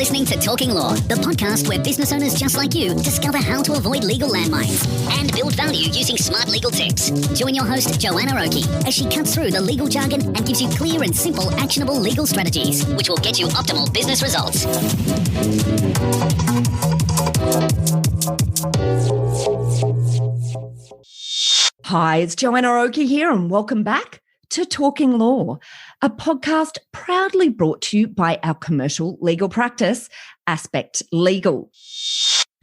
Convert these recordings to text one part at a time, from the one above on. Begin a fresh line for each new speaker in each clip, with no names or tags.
listening to Talking Law, the podcast where business owners just like you discover how to avoid legal landmines and build value using smart legal tips. Join your host, Joanna Oakey, as she cuts through the legal jargon and gives you clear and simple actionable legal strategies, which will get you optimal business results.
Hi, it's Joanna Oakey here, and welcome back to Talking Law, a podcast proudly brought to you by our commercial legal practice, Aspect Legal.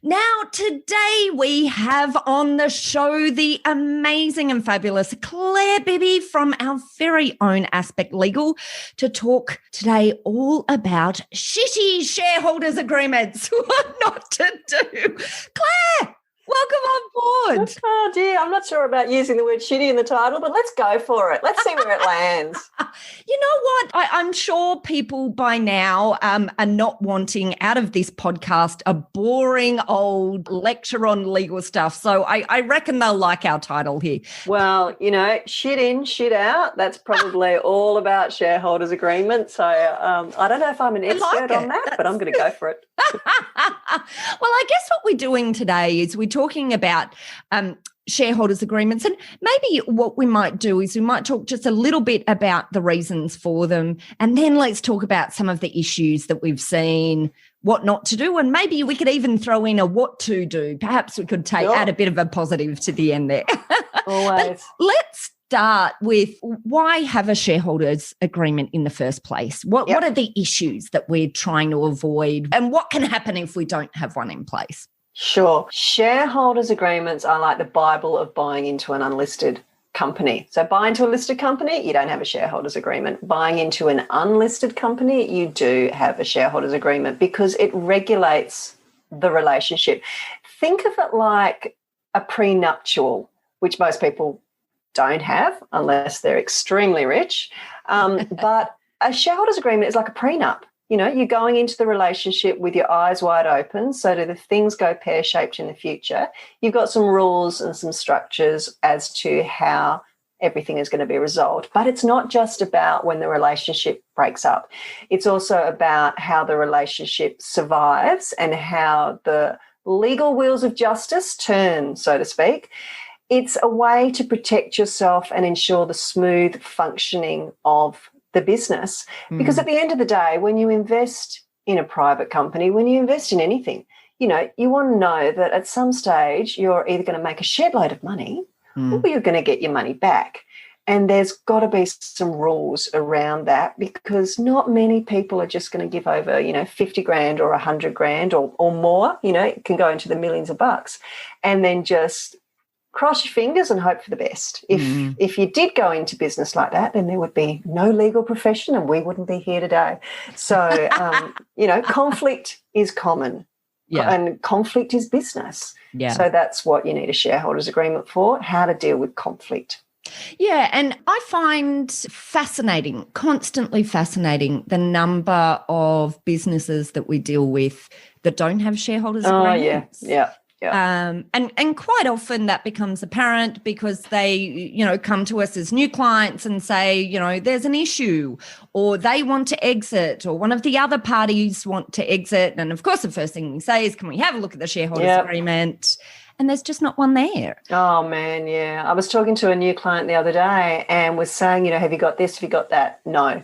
Now, today we have on the show the amazing and fabulous Claire Bibby from our very own Aspect Legal to talk today all about shitty shareholders agreements. What not to do. Claire, welcome on board.
Oh, dear. I'm not sure about using the word shitty in the title, but let's go for it. Let's see where it lands.
You know what? I'm sure people by now are not wanting out of this podcast a boring old lecture on legal stuff. So I reckon they'll like our title here.
Well, you know, shit in, shit out. That's probably all about shareholders agreement. So I don't know if I'm an expert on that, but I'm going to go for it.
Well, I guess what we're doing today is we're talking about shareholders agreements, and maybe what we might do is we might talk just a little bit about the reasons for them, and then let's talk about some of the issues that we've seen, what not to do, and maybe we could even throw in a what to do. Perhaps we could add a bit of a positive to the end there.
Always.
But let's start with why have a shareholders agreement in the first place? What are the issues that we're trying to avoid, and what can happen if we don't have one in place?
Sure. Shareholders agreements are like the Bible of buying into an unlisted company. So buying into a listed company, you don't have a shareholders agreement. Buying into an unlisted company, you do have a shareholders agreement because it regulates the relationship. Think of it like a prenuptial, which most people don't have unless they're extremely rich. But a shareholders agreement is like a prenup. You know, you're going into the relationship with your eyes wide open so that if things go pear-shaped in the future, you've got some rules and some structures as to how everything is going to be resolved. But it's not just about when the relationship breaks up. It's also about how the relationship survives and how the legal wheels of justice turn, so to speak. It's a way to protect yourself and ensure the smooth functioning of the business. Because at the end of the day, when you invest in a private company, when you invest in anything, you know, you want to know that at some stage you're either going to make a shed load of money or you're going to get your money back. And there's got to be some rules around that because not many people are just going to give over, you know, 50 grand or 100 grand or more, you know, it can go into the millions of bucks, and then just cross your fingers and hope for the best. If you did go into business like that, then there would be no legal profession and we wouldn't be here today. So, you know, conflict is common and conflict is business. Yeah. So that's what you need a shareholders agreement for, how to deal with conflict.
Yeah, and I find constantly fascinating, the number of businesses that we deal with that don't have shareholders agreements.
Yeah.
And quite often that becomes apparent because they, you know, come to us as new clients and say, you know, there's an issue or they want to exit or one of the other parties want to exit. And of course, the first thing we say is, can we have a look at the shareholders agreement? And there's just not one there.
Oh, man, yeah. I was talking to a new client the other day and was saying, you know, have you got this? Have you got that? No,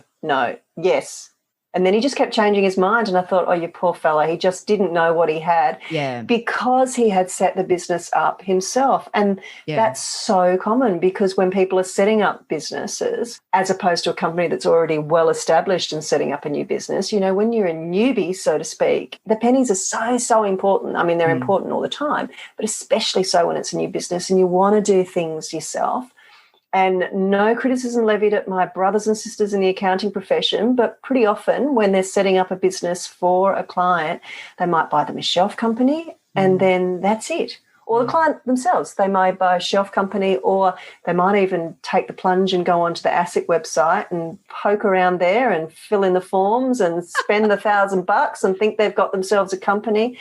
yes. And then he just kept changing his mind, and I thought, oh, you poor fella, he just didn't know what he had because he had set the business up himself. And that's so common because when people are setting up businesses, as opposed to a company that's already well established and setting up a new business, you know, when you're a newbie, so to speak, the pennies are so important. I mean, they're important all the time, but especially so when it's a new business and you want to do things yourself. And no criticism levied at my brothers and sisters in the accounting profession, but pretty often when they're setting up a business for a client, they might buy them a shelf company and then that's it. Or the client themselves, they may buy a shelf company, or they might even take the plunge and go onto the ASIC website and poke around there and fill in the forms and spend $1,000 and think they've got themselves a company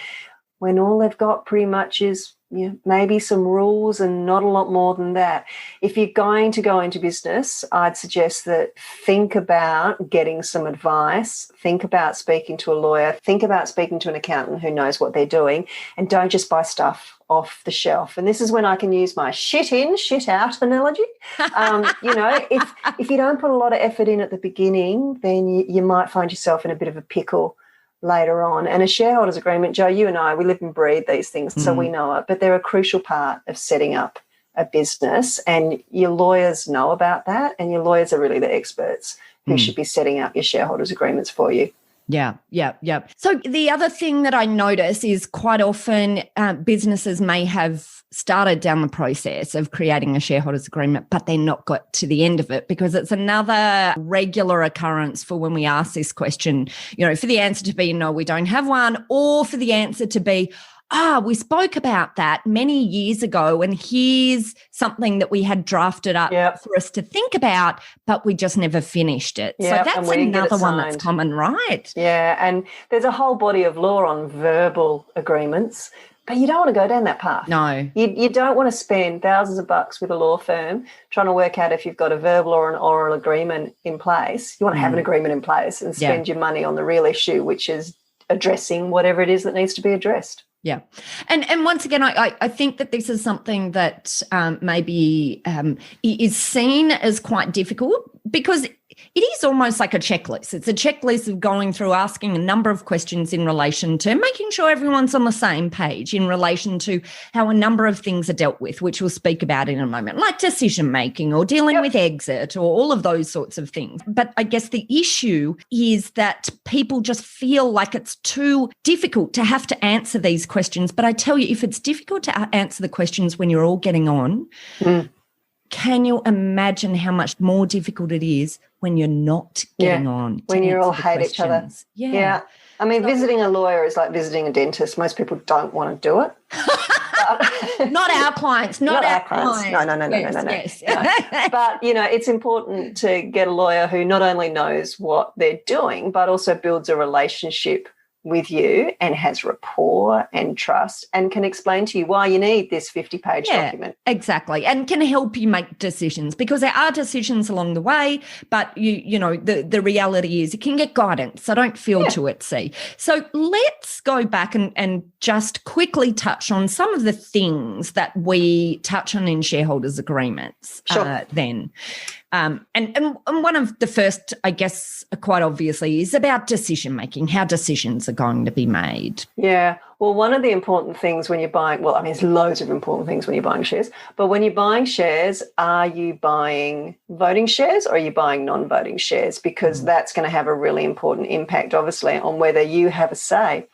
when all they've got pretty much is maybe some rules and not a lot more than that. If you're going to go into business, I'd suggest that think about getting some advice, think about speaking to a lawyer, think about speaking to an accountant who knows what they're doing, and don't just buy stuff off the shelf. And this is when I can use my shit in, shit out analogy. If you don't put a lot of effort in at the beginning, then you might find yourself in a bit of a pickle later on. And a shareholders agreement, Joe, you and I, we live and breathe these things, so we know it, but they're a crucial part of setting up a business, and your lawyers know about that, and your lawyers are really the experts who should be setting up your shareholders agreements for you.
Yeah. So the other thing that I notice is quite often businesses may have started down the process of creating a shareholders agreement, but they're not got to the end of it, because it's another regular occurrence for when we ask this question, for the answer to be, no, we don't have one, or for the answer to be, we spoke about that many years ago, and here's something that we had drafted up for us to think about, but we just never finished it. So that's another one that's common, right?
Yeah, and there's a whole body of law on verbal agreements, but you don't want to go down that path.
No.
You don't want to spend thousands of bucks with a law firm trying to work out if you've got a verbal or an oral agreement in place. You want to have an agreement in place and spend your money on the real issue, which is addressing whatever it is that needs to be addressed.
Yeah. And once again, I think that this is something that maybe is seen as quite difficult, because it is almost like a checklist. It's a checklist of going through, asking a number of questions in relation to making sure everyone's on the same page in relation to how a number of things are dealt with, which we'll speak about in a moment, like decision-making or dealing with exit or all of those sorts of things. But I guess the issue is that people just feel like it's too difficult to have to answer these questions. But I tell you, if it's difficult to answer the questions when you're all getting on, can you imagine how much more difficult it is when you're not getting on?
When you all hate each other. Yeah. I mean, visiting a lawyer is like visiting a dentist. Most people don't want to do it.
Not our clients. Not our clients.
No.
Yes.
But, it's important to get a lawyer who not only knows what they're doing, but also builds a relationship with you and has rapport and trust and can explain to you why you need this 50-page document.
Exactly. And can help you make decisions, because there are decisions along the way, but the reality is you can get guidance. So don't feel too at sea. So let's go back and just quickly touch on some of the things that we touch on in shareholders agreements then. And one of the first, I guess, quite obviously, is about decision-making, how decisions are going to be made.
Yeah. Well, one of the important things when you're buying, there's loads of important things when you're buying shares, but when you're buying shares, are you buying voting shares or are you buying non-voting shares? Because that's going to have a really important impact, obviously, on whether you have a say.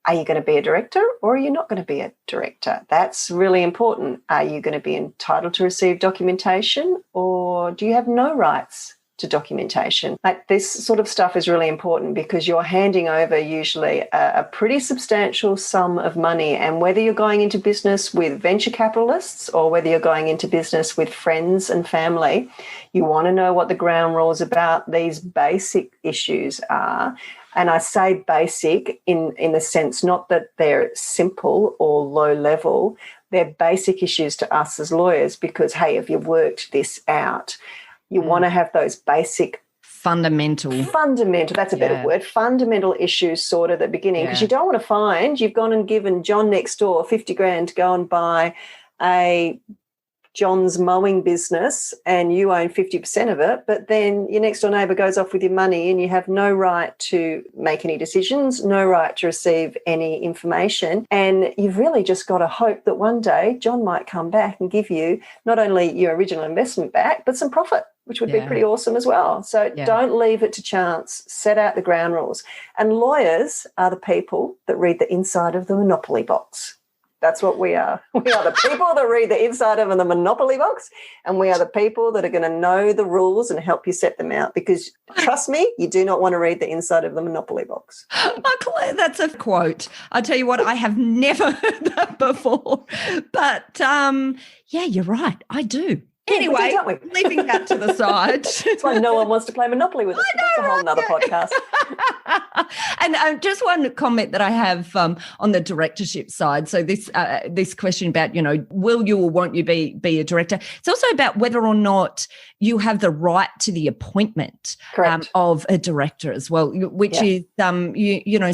Are you going to be a director or are you not going to be a director? That's really important. Are you going to be entitled to receive documentation, or do you have no rights to documentation? Like, this sort of stuff is really important because you're handing over usually a pretty substantial sum of money. And whether you're going into business with venture capitalists or whether you're going into business with friends and family, you want to know what the ground rules about these basic issues are. And I say basic in the sense not that they're simple or low level. They're basic issues to us as lawyers because, hey, if you've worked this out, you want to have those basic
fundamental,
that's a better word, fundamental issues sorted at the beginning, because you don't want to find you've gone and given John next door 50 grand to go and buy a John's mowing business and you own 50% of it, but then your next door neighbour goes off with your money and you have no right to make any decisions, no right to receive any information. And you've really just got to hope that one day John might come back and give you not only your original investment back, but some profit, which would be pretty awesome as well. So don't leave it to chance. Set out the ground rules. And lawyers are the people that read the inside of the Monopoly box. That's what we are. We are the people that read the inside of the Monopoly box, and we are the people that are going to know the rules and help you set them out, because trust me, you do not want to read the inside of the Monopoly box.
Oh, Claire, that's a quote. I tell you what, I have never heard that before. But, you're right. I do. Anyway, leaving that to the side.
That's why no one wants to play Monopoly with us. That's a whole nother podcast.
And just one comment that I have on the directorship side. So this question about, will you or won't you be a director? It's also about whether or not you have the right to the appointment of a director as well, which is,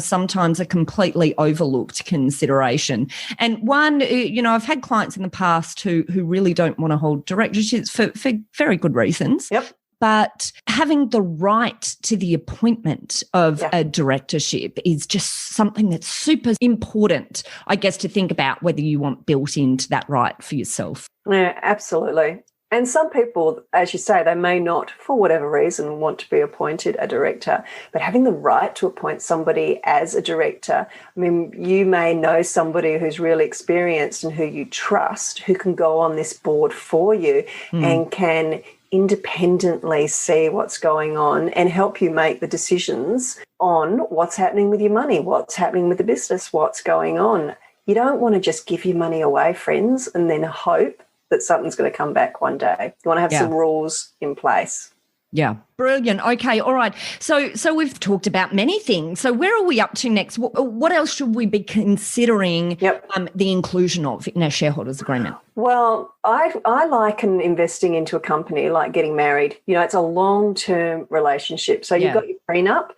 sometimes a completely overlooked consideration. And one, I've had clients in the past who really don't want to hold directorships for very good reasons.
Yep.
But having the right to the appointment of a directorship is just something that's super important, I guess, to think about whether you want built into that right for yourself.
Yeah, absolutely. And some people, as you say, they may not, for whatever reason, want to be appointed a director, but having the right to appoint somebody as a director, I mean, you may know somebody who's really experienced and who you trust, who can go on this board for you and can independently see what's going on and help you make the decisions on what's happening with your money, what's happening with the business, what's going on. You don't want to just give your money away, friends, and then hope that something's going to come back one day. You want to have some rules in place.
Yeah, brilliant. Okay, all right. So we've talked about many things. So where are we up to next? What else should we be considering the inclusion of in a shareholders agreement?
Well, I liken investing into a company like getting married. It's a long-term relationship. So you've got your prenup,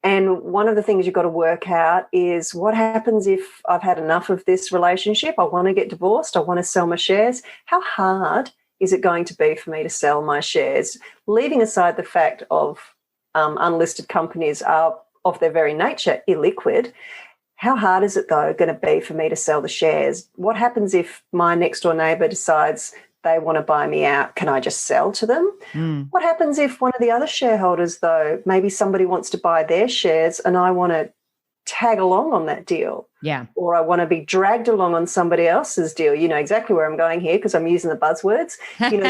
and one of the things you've got to work out is what happens if I've had enough of this relationship, I want to get divorced, I want to sell my shares. How hard is it going to be for me to sell my shares? Leaving aside the fact of unlisted companies are, of their very nature, illiquid, how hard is it, though, going to be for me to sell the shares? What happens if my next-door neighbour decides they want to buy me out? Can I just sell to them? What happens if one of the other shareholders, though, maybe somebody wants to buy their shares and I want to tag along on that deal?
Yeah.
Or I want to be dragged along on somebody else's deal. You know exactly where I'm going here because I'm using the buzzwords.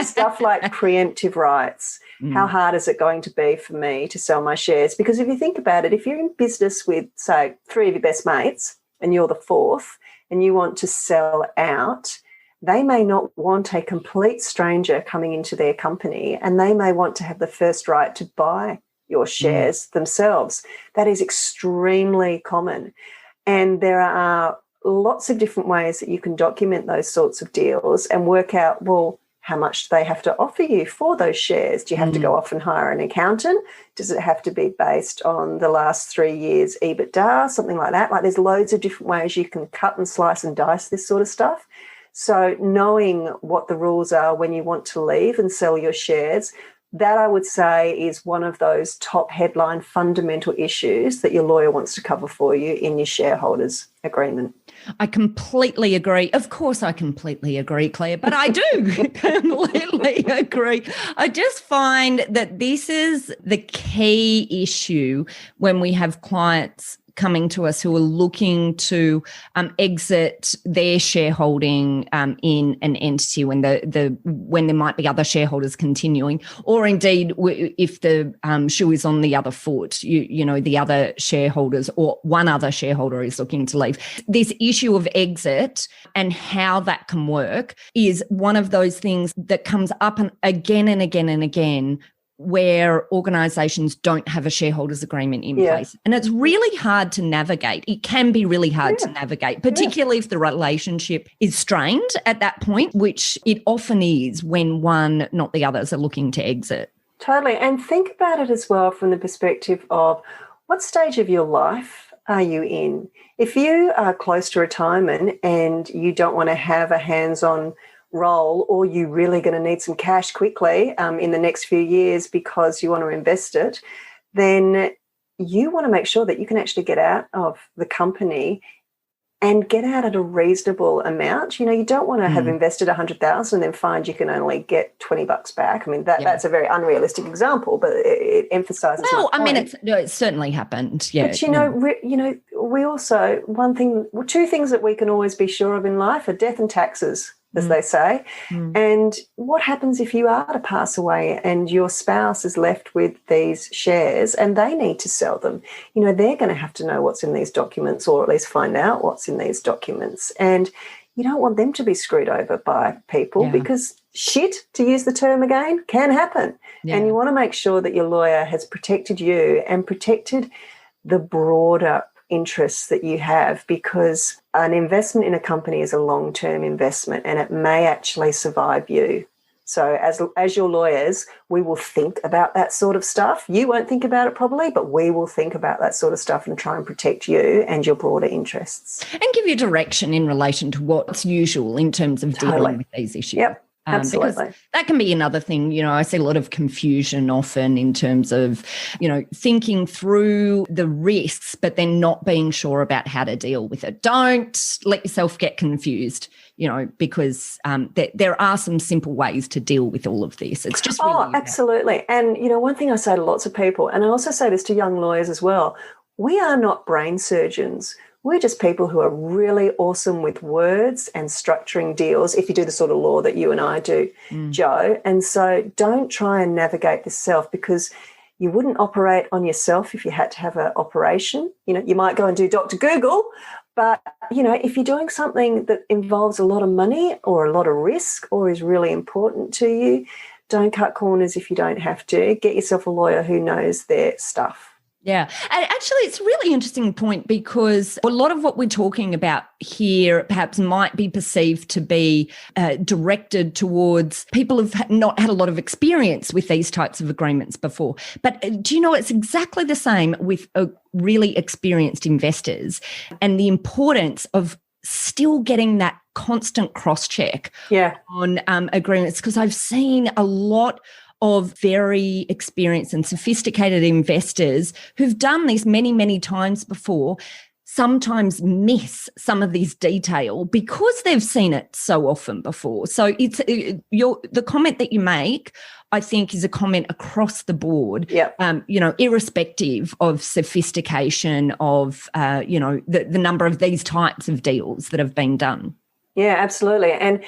Stuff like preemptive rights. How hard is it going to be for me to sell my shares? Because if you think about it, if you're in business with, say, 3 of your best mates and you're the 4th and you want to sell out, they may not want a complete stranger coming into their company, and they may want to have the first right to buy your shares themselves. That is extremely common. And there are lots of different ways that you can document those sorts of deals and work out, well, how much do they have to offer you for those shares? Do you have to go off and hire an accountant? Does it have to be based on the last 3 years EBITDA, something like that? Like, there's loads of different ways you can cut and slice and dice this sort of stuff. So knowing what the rules are when you want to leave and sell your shares, that I would say is one of those top headline fundamental issues that your lawyer wants to cover for you in your shareholders agreement.
I completely agree. Of course, I completely agree, Claire, but I do completely agree. I just find that this is the key issue when we have clients coming to us who are looking to exit their shareholding in an entity when when there might be other shareholders continuing, or indeed if the shoe is on the other foot, the other shareholders or one other shareholder is looking to leave. This issue of exit and how that can work is one of those things that comes up again and again and again, where organisations don't have a shareholders agreement in place. And it's really hard to navigate. It can be really hard to navigate, particularly if the relationship is strained at that point, which it often is when one, not the others, are looking to exit.
Totally. And think about it as well from the perspective of what stage of your life are you in? If you are close to retirement and you don't want to have a hands-on role, or you're really going to need some cash quickly in the next few years because you want to invest it, then you want to make sure that you can actually get out of the company and get out at a reasonable amount. You don't want to have invested $100,000 and then find you can only get $20 back. I mean, that's a very unrealistic example, but it emphasizes.
Well, I mean, it's certainly happened. Yeah.
But we also, two things that we can always be sure of in life are death and taxes, as they say. And what happens if you are to pass away and your spouse is left with these shares and they need to sell them? They're going to have to know what's in these documents, or at least find out what's in these documents. And you don't want them to be screwed over by people because shit, to use the term again, can happen. And you want to make sure that your lawyer has protected you and protected the broader interests that you have, because an investment in a company is a long-term investment and it may actually survive you. So as your lawyers, we will think about that sort of stuff. You won't think about it probably, but we will think about that sort of stuff and try and protect you and your broader interests.
And give you direction in relation to what's usual in terms of dealing with these issues.
Yep. Absolutely.
Because that can be another thing, I see a lot of confusion often in terms of, thinking through the risks, but then not being sure about how to deal with it. Don't let yourself get confused, because there are some simple ways to deal with all of this. It's just really
absolutely. And, one thing I say to lots of people, and I also say this to young lawyers as well, we are not brain surgeons. We're just people who are really awesome with words and structuring deals, if you do the sort of law that you and I do, Joe. And so don't try and navigate this self, because you wouldn't operate on yourself if you had to have an operation. You might go and do Dr. Google, but, if you're doing something that involves a lot of money or a lot of risk or is really important to you, don't cut corners if you don't have to. Get yourself a lawyer who knows their stuff.
Yeah. And actually, it's a really interesting point, because a lot of what we're talking about here perhaps might be perceived to be directed towards people who've not had a lot of experience with these types of agreements before. But do you know, it's exactly the same with really experienced investors, and the importance of still getting that constant cross-check on agreements, because I've seen a lot of very experienced and sophisticated investors who've done this many, many times before, sometimes miss some of this detail because they've seen it so often before. So it's the comment that you make, I think, is a comment across the board, irrespective of sophistication of, the number of these types of deals that have been done.
Yeah, absolutely. And,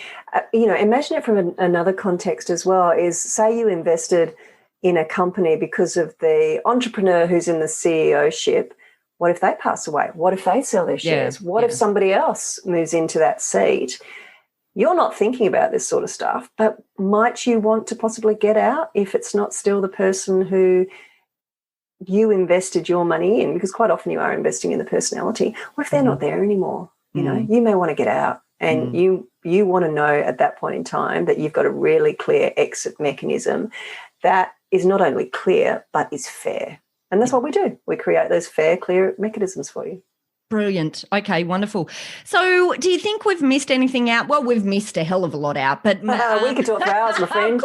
imagine it from another context as well, is say you invested in a company because of the entrepreneur who's in the CEO-ship. What if they pass away? What if they sell their shares? What if somebody else moves into that seat? You're not thinking about this sort of stuff, but might you want to possibly get out if it's not still the person who you invested your money in? Because quite often you are investing in the personality. What if they're not there anymore? You may want to get out. And you want to know at that point in time that you've got a really clear exit mechanism that is not only clear, but is fair. And that's what we do. We create those fair, clear mechanisms for you.
Brilliant. Okay, wonderful. So do you think we've missed anything out? Well, we've missed a hell of a lot out, but
we could talk for hours, my friend.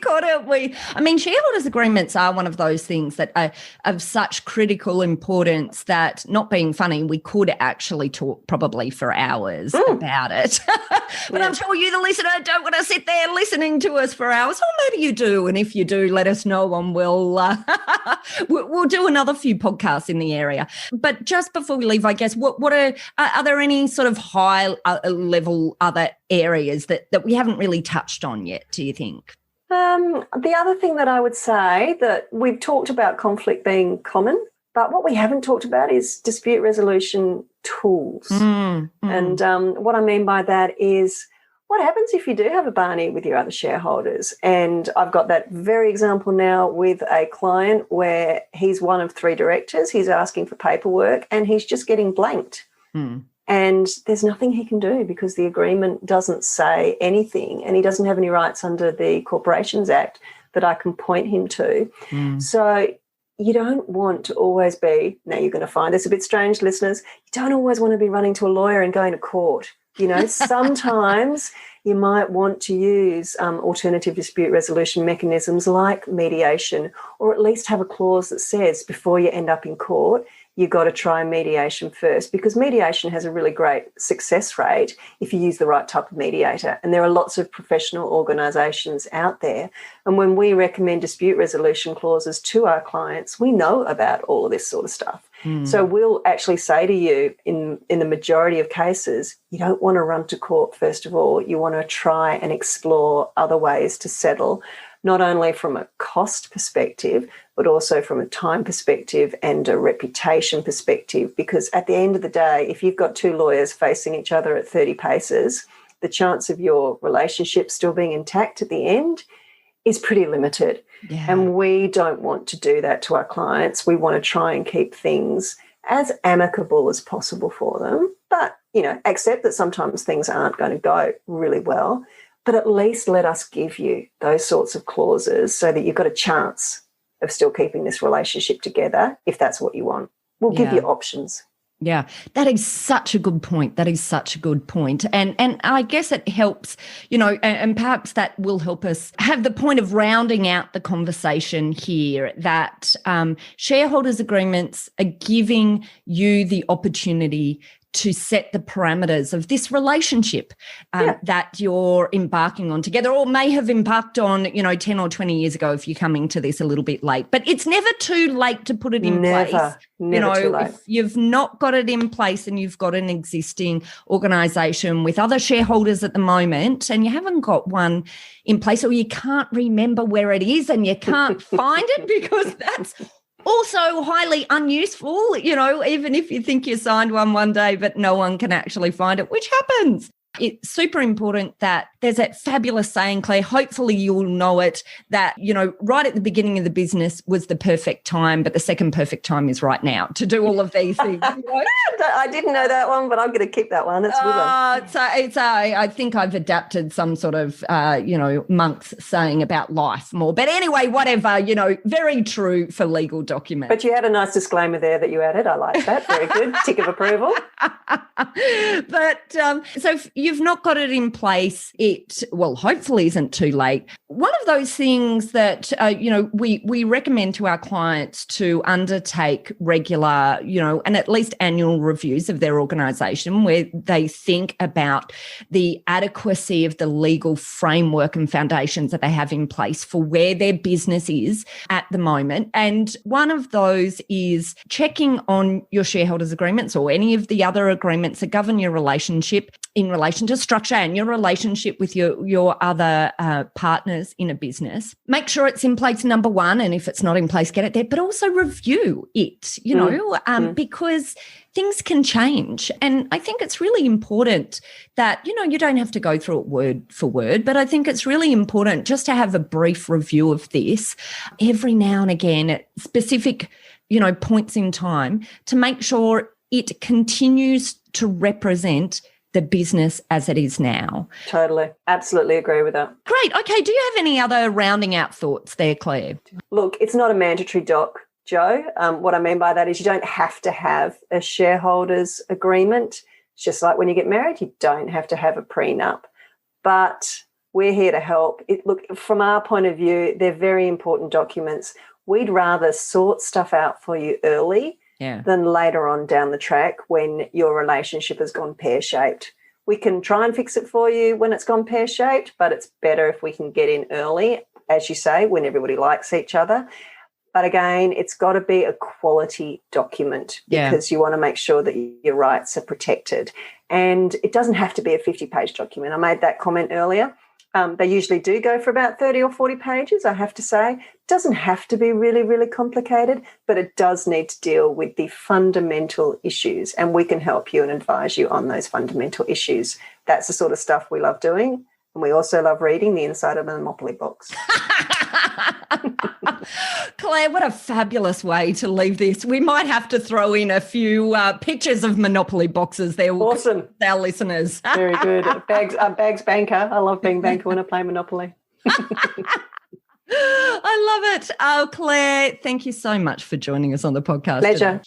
Couldn't we? I mean, shareholders agreements are one of those things that are of such critical importance that, not being funny, we could actually talk probably for hours about it. But I'm sure you, the listener, don't want to sit there listening to us for hours. Or maybe you do. And if you do, let us know and we'll do another few podcasts in the area. But just before we leave, I guess, what are there any sort of high level other areas that we haven't really touched on yet, do you think?
The other thing that I would say, that we've talked about conflict being common, but what we haven't talked about is dispute resolution tools. And what I mean by that is, what happens if you do have a Barney with your other shareholders? And I've got that very example now with a client where he's one of 3 directors. He's asking for paperwork and he's just getting blanked. And there's nothing he can do because the agreement doesn't say anything, and he doesn't have any rights under the Corporations Act that I can point him to. So you don't want to always be, now you're going to find this a bit strange, listeners, you don't always want to be running to a lawyer and going to court. Sometimes you might want to use alternative dispute resolution mechanisms like mediation, or at least have a clause that says before you end up in court, you've got to try mediation first, because mediation has a really great success rate if you use the right type of mediator. And there are lots of professional organisations out there. And when we recommend dispute resolution clauses to our clients, we know about all of this sort of stuff. So we'll actually say to you, in the majority of cases, you don't want to run to court first of all. You want to try and explore other ways to settle, not only from a cost perspective, but also from a time perspective and a reputation perspective. Because at the end of the day, if you've got 2 lawyers facing each other at 30 paces, the chance of your relationship still being intact at the end is pretty limited.
Yeah.
And we don't want to do that to our clients. We want to try and keep things as amicable as possible for them. But, accept that sometimes things aren't going to go really well. But at least let us give you those sorts of clauses so that you've got a chance of still keeping this relationship together if that's what you want. We'll give you options.
Yeah, that is such a good point. That is such a good point. And I guess it helps, and perhaps that will help us have the point of rounding out the conversation here that shareholders agreements are giving you the opportunity to set the parameters of this relationship that you're embarking on together, or may have embarked on, 10 or 20 years ago if you're coming to this a little bit late. But it's never too late to put it in place.
Never too late.
If you've not got it in place and you've got an existing organisation with other shareholders at the moment and you haven't got one in place, or you can't remember where it is and you can't find it, because that's also highly unuseful, even if you think you signed one day, but no one can actually find it, which happens. It's super important that there's that fabulous saying, Claire, hopefully you'll know it, that, right at the beginning of the business was the perfect time, but the second perfect time is right now to do all of these things.
I didn't know that one, but I'm going to keep that one. That's a good one.
I think I've adapted some sort of, monk's saying about life more. But anyway, whatever, very true for legal documents.
But you had a nice disclaimer there that you added. I like that. Very good. Tick of approval.
But so if you've not got it in place, it, hopefully isn't too late. One of those things that, we recommend to our clients to undertake regular, and at least annual reviews of their organisation where they think about the adequacy of the legal framework and foundations that they have in place for where their business is at the moment. And one of those is checking on your shareholders agreements or any of the other agreements that govern your relationship in relation to structure and your relationship with your other partners in a business. Make sure it's in place, number one, and if it's not in place, get it there, but also review it, because things can change. And I think it's really important that, you don't have to go through it word for word, but I think it's really important just to have a brief review of this every now and again at specific, points in time to make sure it continues to represent the business as it is now.
Totally. Absolutely agree with that.
Great. Okay. Do you have any other rounding out thoughts there, Claire?
Look, it's not a mandatory doc, Jo. What I mean by that is you don't have to have a shareholders agreement. It's just like when you get married, you don't have to have a prenup. But we're here to help. Look, from our point of view, they're very important documents. We'd rather sort stuff out for you early than later on down the track when your relationship has gone pear-shaped. We can try and fix it for you when it's gone pear-shaped, but it's better if we can get in early, as you say, when everybody likes each other. But again, it's got to be a quality document because you want to make sure that your rights are protected. And it doesn't have to be a 50-page document. I made that comment earlier. They usually do go for about 30 or 40 pages, I have to say. It doesn't have to be really, really complicated, but it does need to deal with the fundamental issues, and we can help you and advise you on those fundamental issues. That's the sort of stuff we love doing, and we also love reading the inside of a Monopoly box.
Claire, what a fabulous way to leave this. We might have to throw in a few pictures of Monopoly boxes there.
Awesome.
Our listeners.
Very good. Bags banker. I love being banker when I play Monopoly.
I love it. Oh, Claire, thank you so much for joining us on the podcast.
Pleasure.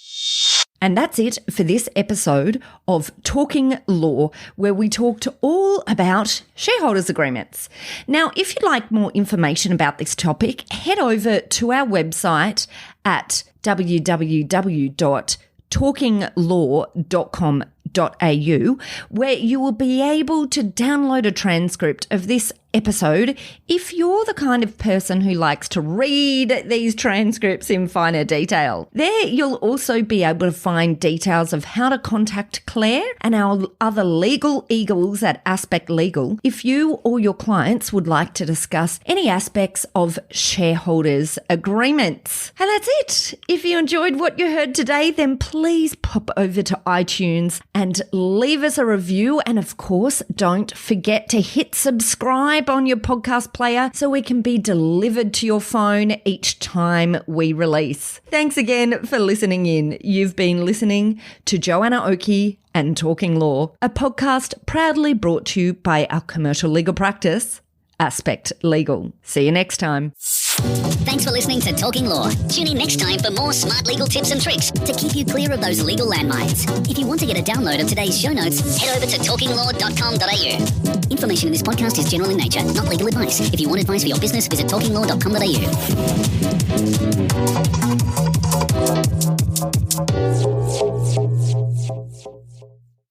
And that's it for this episode of Talking Law, where we talked all about shareholders agreements. Now, if you'd like more information about this topic, head over to our website at www.talkinglaw.com.au, where you will be able to download a transcript of this episode if you're the kind of person who likes to read these transcripts in finer detail. There you'll also be able to find details of how to contact Claire and our other legal eagles at Aspect Legal if you or your clients would like to discuss any aspects of shareholders agreements. And that's it. If you enjoyed what you heard today, then please pop over to iTunes and leave us a review. And of course, don't forget to hit subscribe subscribe on your podcast player so we can be delivered to your phone each time we release. Thanks again for listening in. You've been listening to Joanna Oakey and Talking Law, a podcast proudly brought to you by our commercial legal practice, Aspect Legal. See you next time.
Thanks for listening to Talking Law. Tune in next time for more smart legal tips and tricks to keep you clear of those legal landmines. If you want to get a download of today's show notes, head over to talkinglaw.com.au. Information in this podcast is general in nature, not legal advice. If you want advice for your business, visit talkinglaw.com.au.